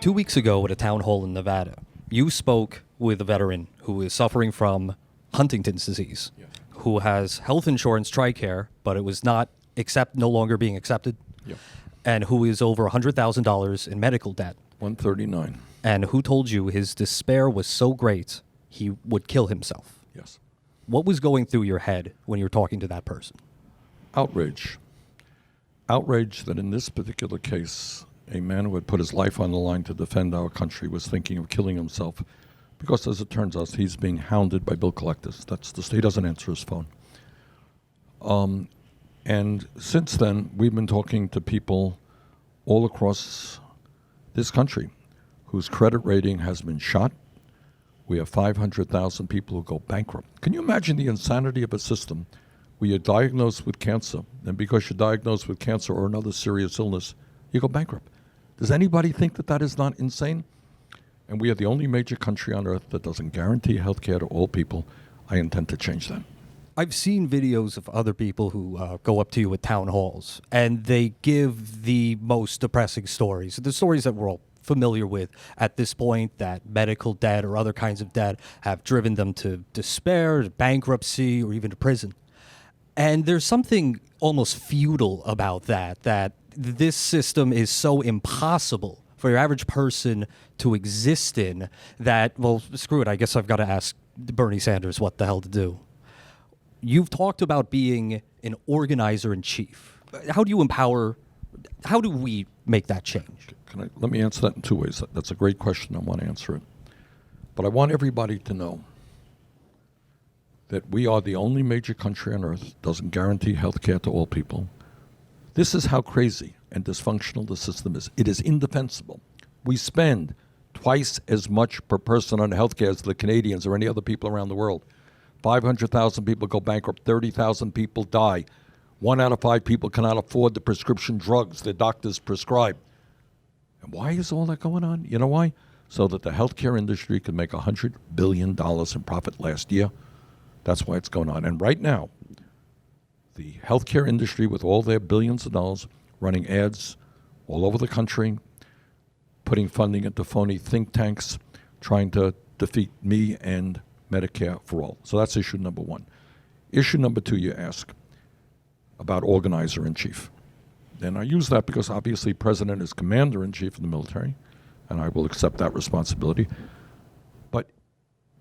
2 weeks ago at a town hall in Nevada, you spoke with a veteran who is suffering from Huntington's disease, who has health insurance, TRICARE, but it was no longer being accepted, and who is over $100,000 in medical debt. 139. And who told you his despair was so great he would kill himself. Yes. What was going through your head when you were talking to that person? Outrage. Outrage that in this particular case, a man who had put his life on the line to defend our country was thinking of killing himself because, as it turns out, he's being hounded by bill collectors. He doesn't answer his phone. And since then, we've been talking to people all across this country whose credit rating has been shot. We have 500,000 people who go bankrupt. Can you imagine the insanity of a system where you're diagnosed with cancer, and because you're diagnosed with cancer or another serious illness, you go bankrupt? Does anybody think that that is not insane? And we are the only major country on earth that doesn't guarantee health care to all people. I intend to change that. I've seen videos of other people who go up to you at town halls, and they give the most depressing stories, the stories that we're all familiar with at this point, that medical debt or other kinds of debt have driven them to despair, to bankruptcy, or even to prison. And there's something almost feudal about that this system is so impossible for your average person to exist in that, well, screw it, I guess I've got to ask Bernie Sanders what the hell to do. You've talked about being an organizer-in-chief. How do we make that change? Let me answer that in two ways. That's a great question. I want to answer it. But I want everybody to know that we are the only major country on earth that doesn't guarantee health care to all people. This is how crazy and dysfunctional the system is. It is indefensible. We spend twice as much per person on health care as the Canadians or any other people around the world. 500,000 people go bankrupt. 30,000 people die. 1 out of 5 people cannot afford the prescription drugs their doctors prescribe. And why is all that going on? You know why? So that the healthcare industry could make $100 billion in profit last year. That's why it's going on. And right now, the healthcare industry, with all their billions of dollars, running ads all over the country, putting funding into phony think tanks, trying to defeat me and Medicare for all. So that's issue number one. Issue number two, you ask about organizer-in-chief. And I use that because obviously President is commander-in-chief of the military, and I will accept that responsibility. But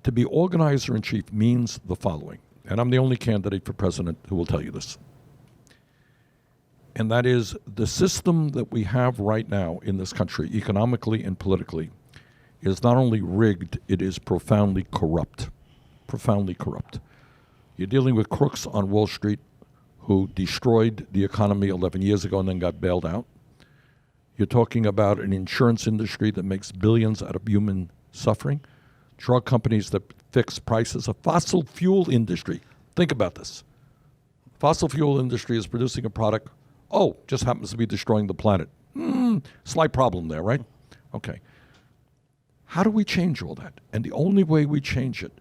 to be organizer-in-chief means the following, and I'm the only candidate for president who will tell you this. And that is the system that we have right now in this country, economically and politically, is not only rigged, it is profoundly corrupt. Profoundly corrupt. You're dealing with crooks on Wall Street who destroyed the economy 11 years ago and then got bailed out. You're talking about an insurance industry that makes billions out of human suffering. Drug companies that fix prices. A fossil fuel industry. Think about this. Fossil fuel industry is producing a product, just happens to be destroying the planet. Slight problem there, right? Okay. How do we change all that? And the only way we change it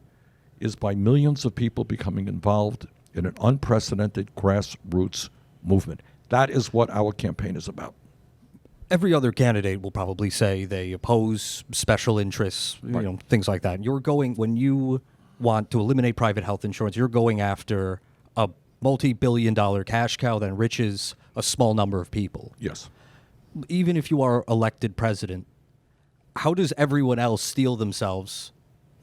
is by millions of people becoming involved in an unprecedented grassroots movement. That is what our campaign is about. Every other candidate will probably say they oppose special interests, Right. Things like that. When you want to eliminate private health insurance, you're going after a multi-billion-dollar cash cow that enriches a small number of people. Yes. Even if you are elected president, how does everyone else steel themselves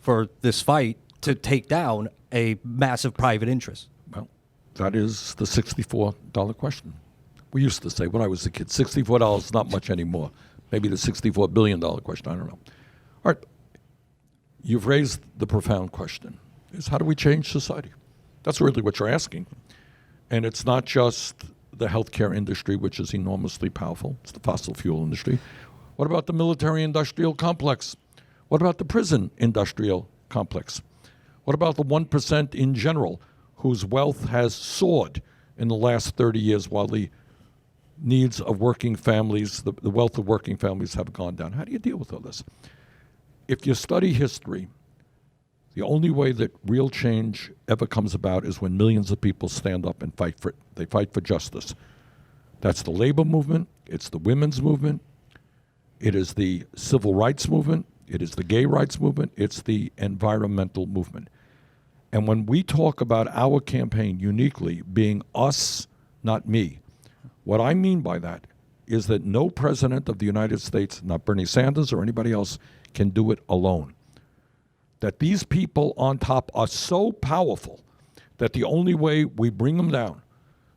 for this fight to take down a massive private interest? Well, that is the $64 question. We used to say when I was a kid, $64 is not much anymore. Maybe the $64 billion question, I don't know. All right, you've raised the profound question, is how do we change society? That's really what you're asking. And it's not just the healthcare industry, which is enormously powerful. It's the fossil fuel industry. What about the military-industrial complex? What about the prison-industrial complex? What about the 1% in general whose wealth has soared in the last 30 years while the needs of working families, the wealth of working families have gone down? How do you deal with all this? If you study history, the only way that real change ever comes about is when millions of people stand up and fight for it. They fight for justice. That's the labor movement. It's the women's movement. It is the civil rights movement. It is the gay rights movement. It's the environmental movement. And when we talk about our campaign uniquely being us, not me, what I mean by that is that no president of the United States, not Bernie Sanders or anybody else, can do it alone. That these people on top are so powerful that the only way we bring them down,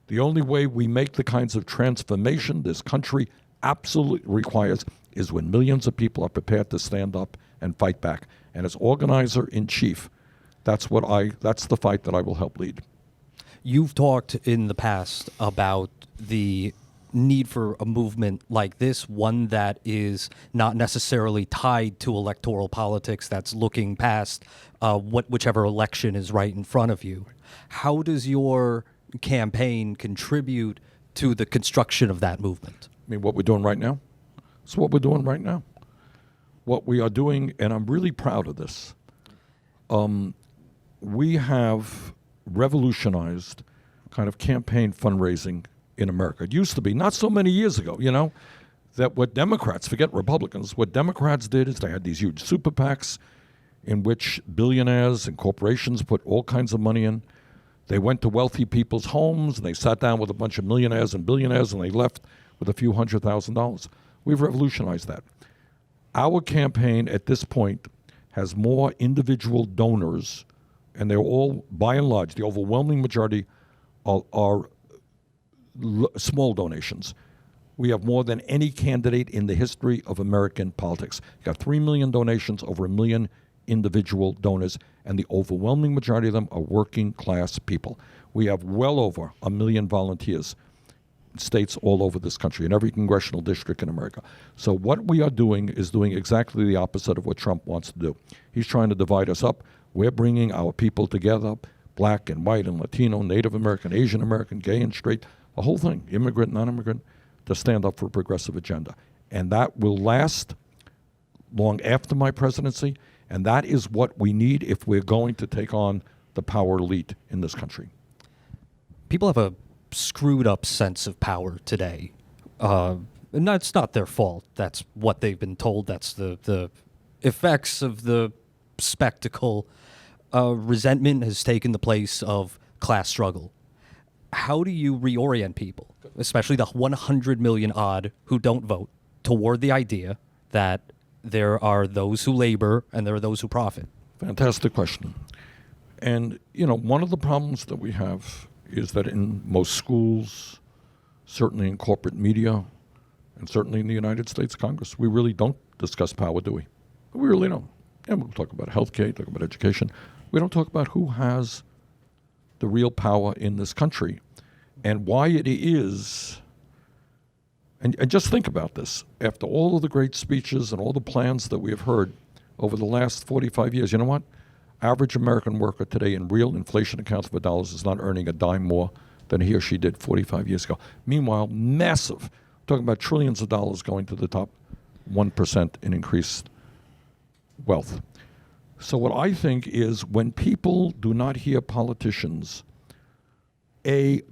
the only way we make the kinds of transformation this country absolutely requires is when millions of people are prepared to stand up and fight back. And as organizer-in-chief, that's the fight that I will help lead. You've talked in the past about the need for a movement like this, one that is not necessarily tied to electoral politics, that's looking past whichever election is right in front of you. How does your campaign contribute to the construction of that movement? I mean, what we're doing right now? It's what we're doing right now. What we are doing, and I'm really proud of this, we have revolutionized kind of campaign fundraising in America. It used to be, not so many years ago, that what Democrats, forget Republicans, what Democrats did is they had these huge super PACs in which billionaires and corporations put all kinds of money in. They went to wealthy people's homes, and they sat down with a bunch of millionaires and billionaires, and they left with a few $100,000. We've revolutionized that. Our campaign at this point has more individual donors, and they're all, by and large, the overwhelming majority are small donations. We have more than any candidate in the history of American politics. You got 3 million donations, over 1 million individual donors, and the overwhelming majority of them are working class people. We have well over 1 million volunteers in states all over this country, in every congressional district in America. So what we are doing is doing exactly the opposite of what Trump wants to do. He's trying to divide us up. We're bringing our people together, black and white and Latino, Native American, Asian American, gay and straight, the whole thing, immigrant, non-immigrant, to stand up for a progressive agenda. And that will last long after my presidency, and that is what we need if we're going to take on the power elite in this country. People have a screwed up sense of power today. And that's not their fault. That's what they've been told. That's the effects of the spectacle. Resentment has taken the place of class struggle. How do you reorient people, especially the 100 million odd who don't vote, toward the idea that there are those who labor and there are those who profit? Fantastic question. And, one of the problems that we have is that in most schools, certainly in corporate media, and certainly in the United States Congress, we really don't discuss power, do we? We really don't. And we'll talk about healthcare, talk about education. We don't talk about who has the real power in this country and why it is. And just think about this. After all of the great speeches and all the plans that we have heard over the last 45 years, you know what? Average American worker today in real inflation accounts for dollars is not earning a dime more than he or she did 45 years ago. Meanwhile, massive, talking about trillions of dollars going to the top 1% in increased wealth. So what I think is when people do not hear politicians,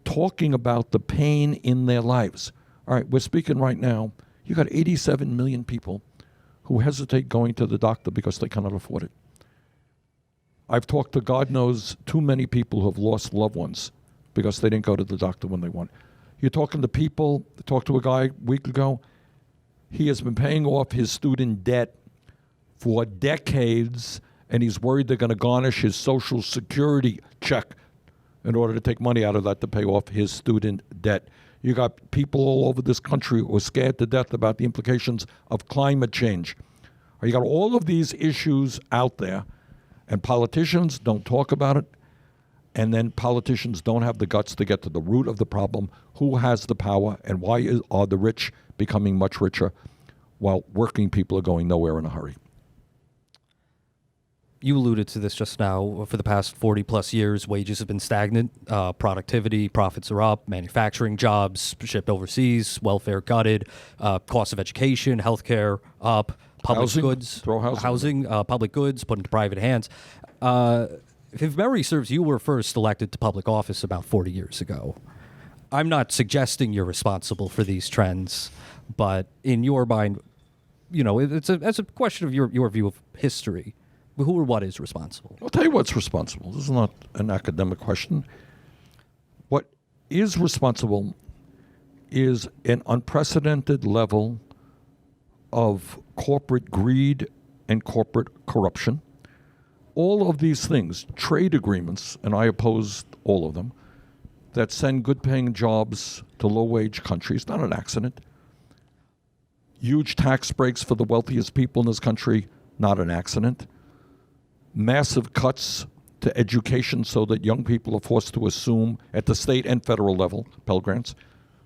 talking about the pain in their lives. All right, we're speaking right now. You got 87 million people who hesitate going to the doctor because they cannot afford it. I've talked to God knows too many people who have lost loved ones because they didn't go to the doctor when they want. You're talking to people, I talked to a guy a week ago, he has been paying off his student debt for decades, and he's worried they're going to garnish his Social Security check in order to take money out of that to pay off his student debt. You got people all over this country who are scared to death about the implications of climate change. You got all of these issues out there, and politicians don't talk about it, and then politicians don't have the guts to get to the root of the problem. Who has the power, and why are the rich becoming much richer while working people are going nowhere in a hurry? You alluded to this just now. For the past 40 plus years, wages have been stagnant. Productivity, profits are up. Manufacturing jobs shipped overseas. Welfare gutted. Cost of education, healthcare up. Public Housing, goods, throw housing public goods put into private hands. If memory serves, you were first elected to public office about 40 years ago. I'm not suggesting you're responsible for these trends, but in your mind, it's a question of your view of history. Who or what is responsible? I'll tell you what's responsible. This is not an academic question. What is responsible is an unprecedented level of corporate greed and corporate corruption. All of these things, trade agreements, and I oppose all of them, that send good-paying jobs to low-wage countries, not an accident. Huge tax breaks for the wealthiest people in this country, not an accident. Massive cuts to education so that young people are forced to assume, at the state and federal level, Pell Grants,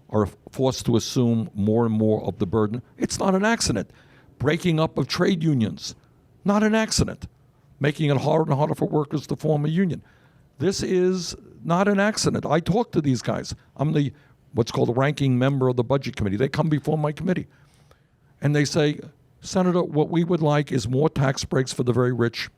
are forced to assume more and more of the burden. It's not an accident. Breaking up of trade unions, not an accident. Making it harder and harder for workers to form a union. This is not an accident. I talk to these guys. I'm what's called the ranking member of the budget committee. They come before my committee. And they say, Senator, what we would like is more tax breaks for the very rich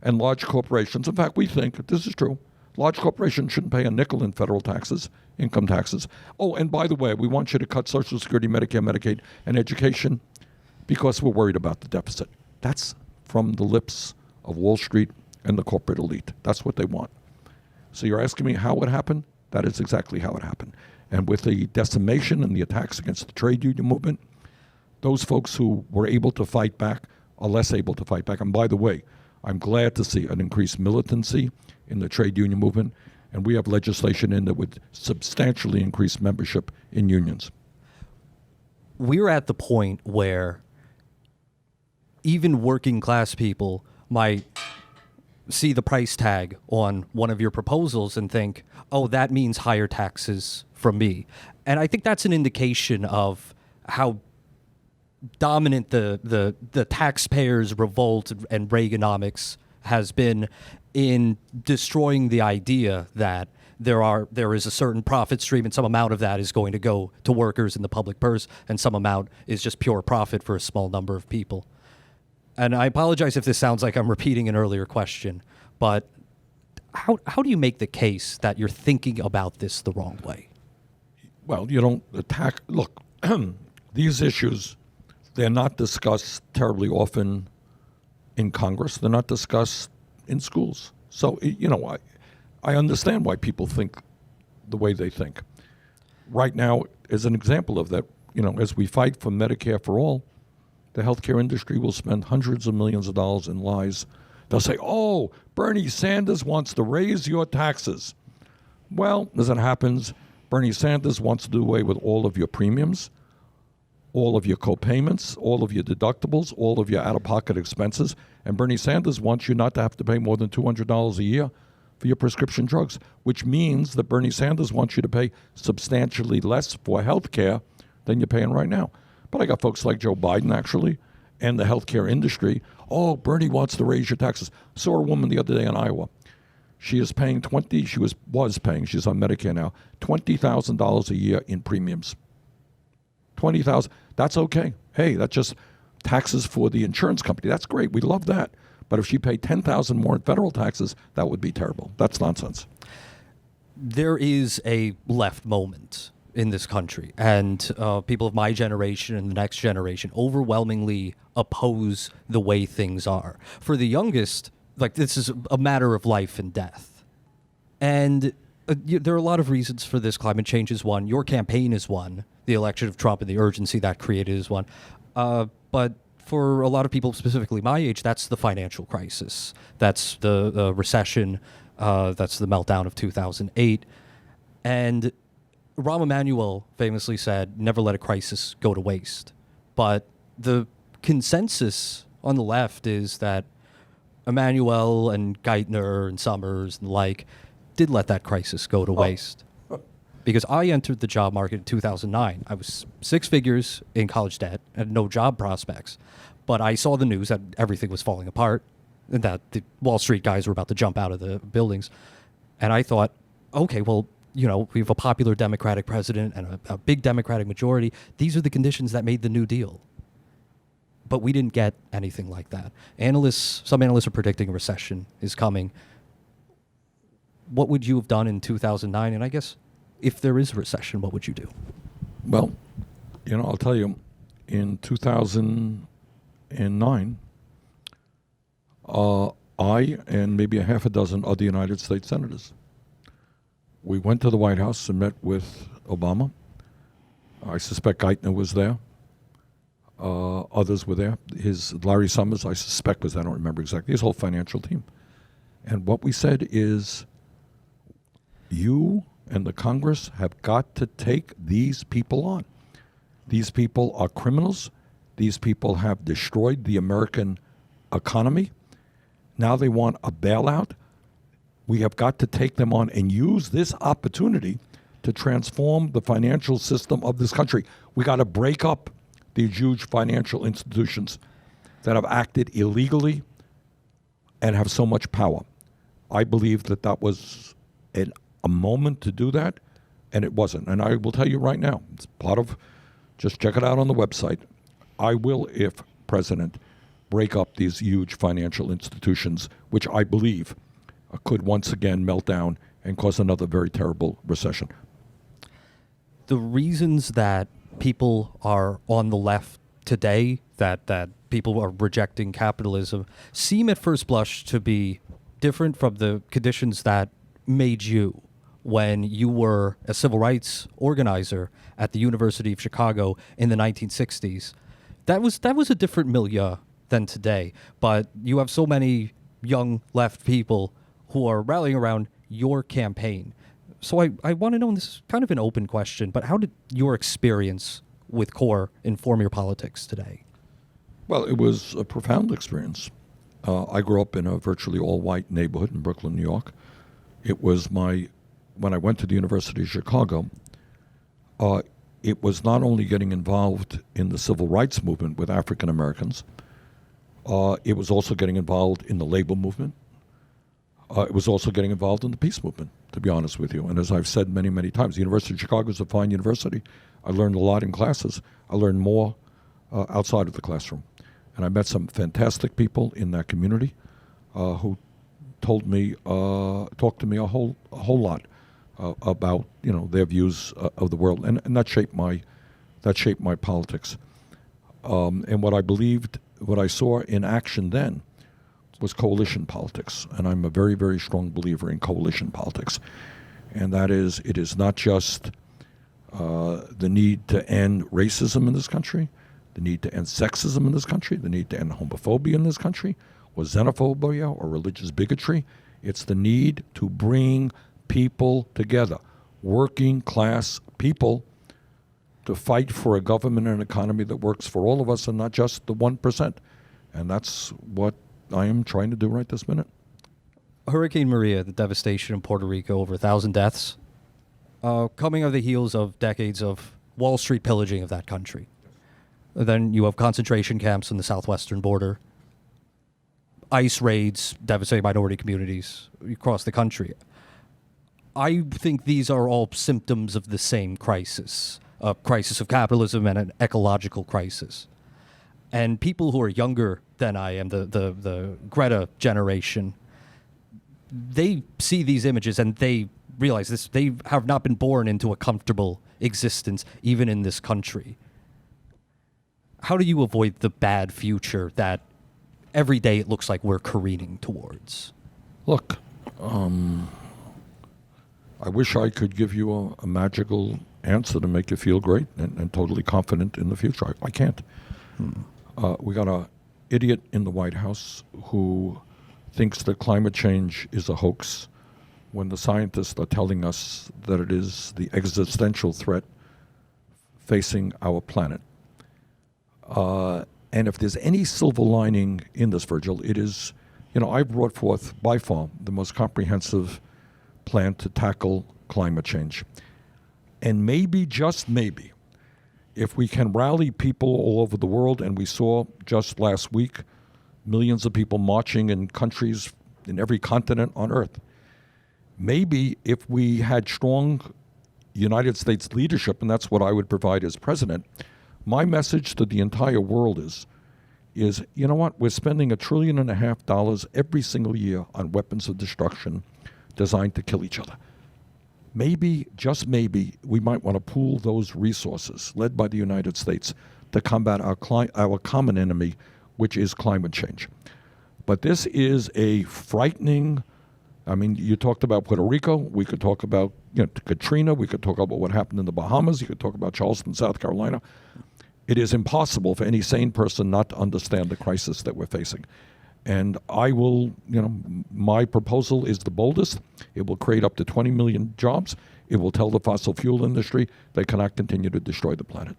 and large corporations. In fact, we think, this is true, large corporations shouldn't pay a nickel in federal taxes, income taxes. Oh, and by the way, we want you to cut Social Security, Medicare, Medicaid, and education because we're worried about the deficit. That's from the lips of Wall Street and the corporate elite. That's what they want. So you're asking me how it happened? That is exactly how it happened. And with the decimation and the attacks against the trade union movement, those folks who were able to fight back are less able to fight back. And by the way, I'm glad to see an increased militancy in the trade union movement, and we have legislation in that would substantially increase membership in unions. We're at the point where even working class people might see the price tag on one of your proposals and think, oh, that means higher taxes from me. And I think that's an indication of how dominant the taxpayers' revolt and Reaganomics has been in destroying the idea that there is a certain profit stream and some amount of that is going to go to workers in the public purse and some amount is just pure profit for a small number of people. And I apologize if this sounds like I'm repeating an earlier question, but how do you make the case that you're thinking about this the wrong way? Well, you don't attack. Look, these issues, they're not discussed terribly often in Congress. They're not discussed in schools. So, I understand why people think the way they think. Right now, as an example of that, as we fight for Medicare for all, the healthcare industry will spend hundreds of millions of dollars in lies. They'll say, oh, Bernie Sanders wants to raise your taxes. Well, as it happens, Bernie Sanders wants to do away with all of your premiums, all of your co-payments, all of your deductibles, all of your out-of-pocket expenses. And Bernie Sanders wants you not to have to pay more than $200 a year for your prescription drugs, which means that Bernie Sanders wants you to pay substantially less for health care than you're paying right now. But I got folks like Joe Biden, actually, and the healthcare industry. Oh, Bernie wants to raise your taxes. Saw a woman the other day in Iowa. She is paying was paying, she's on Medicare now, $20,000 a year in premiums. $20,000. That's okay. Hey, that's just taxes for the insurance company. That's great. We love that. But if she paid $10,000 more in federal taxes, that would be terrible. That's nonsense. There is a left moment in this country, and people of my generation and the next generation overwhelmingly oppose the way things are. For the youngest, this is a matter of life and death. And there are a lot of reasons for this. Climate change is one. Your campaign is one. The election of Trump and the urgency that created is one. But for a lot of people, specifically my age, that's the financial crisis. That's the recession. That's the meltdown of 2008. And Rahm Emanuel famously said, never let a crisis go to waste. But the consensus on the left is that Emanuel and Geithner and Summers and the like did let that crisis go to waste. Because I entered the job market in 2009. I was six figures in college debt and no job prospects. But I saw the news that everything was falling apart and that the Wall Street guys were about to jump out of the buildings. And I thought, okay, well, we have a popular Democratic president and a big Democratic majority. These are the conditions that made the New Deal. But we didn't get anything like that. Some analysts are predicting a recession is coming. What would you have done in 2009? And I guess if there is a recession, what would you do? Well, I'll tell you, in 2009, I and maybe a half a dozen other United States senators, we went to the White House and met with Obama. I suspect Geithner was there. Others were there. Larry Summers, I suspect, was there. I don't remember exactly. His whole financial team. And what we said is, you and the Congress have got to take these people on. These people are criminals. These people have destroyed the American economy. Now they want a bailout. We have got to take them on and use this opportunity to transform the financial system of this country. We got to break up these huge financial institutions that have acted illegally and have so much power. I believe that was a moment to do that, and it wasn't. And I will tell you right now, it's part of, just check it out on the website. I will, if president, break up these huge financial institutions, which I believe could once again melt down and cause another very terrible recession. The reasons that people are on the left today, that people are rejecting capitalism, seem at first blush to be different from the conditions that made you when you were a civil rights organizer at the University of Chicago in the 1960s. That was a different milieu than today, but you have so many young left people who are rallying around your campaign. So I want to know, and this is kind of an open question, but how did your experience with CORE inform your politics today? Well, it was a profound experience. I grew up in a virtually all-white neighborhood in Brooklyn, New York. It was when I went to the University of Chicago, it was not only getting involved in the civil rights movement with African Americans, it was also getting involved in the labor movement. It was also getting involved in the peace movement, to be honest with you. And as I've said many, many times, the University of Chicago is a fine university. I learned a lot in classes. I learned more outside of the classroom. And I met some fantastic people in that community who talked to me a whole lot about their views of the world, and that shaped my politics. And what I saw in action then was coalition politics, and I'm a very, very strong believer in coalition politics. And that is, it is not just the need to end racism in this country, the need to end sexism in this country, the need to end homophobia in this country, or xenophobia, or religious bigotry. It's the need to bring people together, working class people, to fight for a government and an economy that works for all of us and not just the 1%. And that's what I am trying to do right this minute. Hurricane Maria, the devastation in Puerto Rico, over 1,000 deaths, coming on the heels of decades of Wall Street pillaging of that country. Then you have concentration camps on the southwestern border, ICE raids devastating minority communities across the country. I think these are all symptoms of the same crisis, a crisis of capitalism and an ecological crisis. And people who are younger than I am, the Greta generation, they see these images and they realize this. They have not been born into a comfortable existence, even in this country. How do you avoid the bad future that every day it looks like we're careening towards? Look, I wish I could give you a magical answer to make you feel great and totally confident in the future. I can't. We got an idiot in the White House who thinks that climate change is a hoax when the scientists are telling us that it is the existential threat facing our planet. And if there's any silver lining in this, Virgil, it is, I've brought forth by far the most comprehensive plan to tackle climate change. And maybe, just maybe, if we can rally people all over the world, and we saw just last week millions of people marching in countries in every continent on Earth, maybe if we had strong United States leadership, and that's what I would provide as president, my message to the entire world is, you know what, we're spending $1.5 trillion every single year on weapons of destruction designed to kill each other. maybe, just maybe, we might want to pool those resources, led by the United States, to combat our common enemy, which is climate change. But this is a frightening, I mean, you talked about Puerto Rico. We could talk about Katrina. We could talk about what happened in the Bahamas. You could talk about Charleston, South Carolina. It is impossible for any sane person not to understand the crisis that we're facing. And I will, my proposal is the boldest. It will create up to 20 million jobs. It will tell the fossil fuel industry they cannot continue to destroy the planet.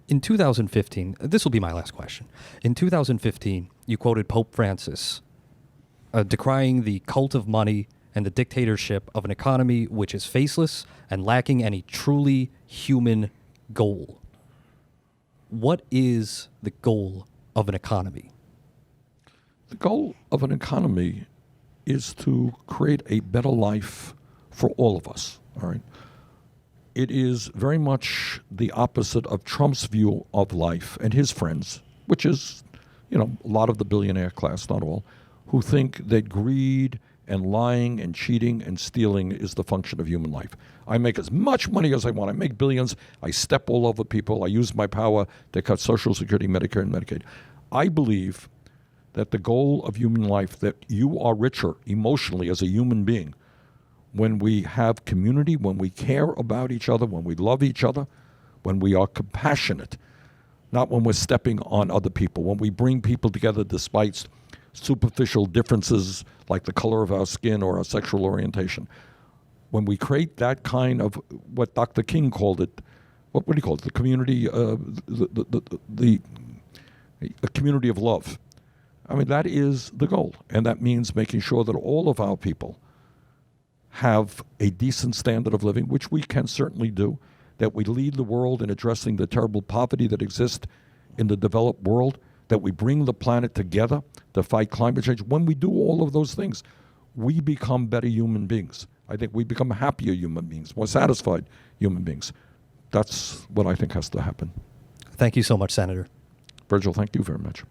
In 2015, this will be my last question. In 2015, you quoted Pope Francis, decrying the cult of money and the dictatorship of an economy which is faceless and lacking any truly human goal. What is the goal of an economy? The goal of an economy is to create a better life for all of us, all right? It is very much the opposite of Trump's view of life and his friends, which is, a lot of the billionaire class, not all, who think that greed and lying and cheating and stealing is the function of human life. I make as much money as I want. I make billions. I step all over people. I use my power to cut Social Security, Medicare, and Medicaid. I believe that the goal of human life, that you are richer emotionally as a human being when we have community, when we care about each other, when we love each other, when we are compassionate, not when we're stepping on other people, when we bring people together despite superficial differences like the color of our skin or our sexual orientation. When we create that kind of what Dr. King called it, what do you call it? The community, a community of love. I mean, that is the goal. And that means making sure that all of our people have a decent standard of living, which we can certainly do, that we lead the world in addressing the terrible poverty that exists in the developed world, that we bring the planet together to fight climate change. When we do all of those things, we become better human beings. I think we become happier human beings, more satisfied human beings. That's what I think has to happen. Thank you so much, Senator. Virgil, thank you very much.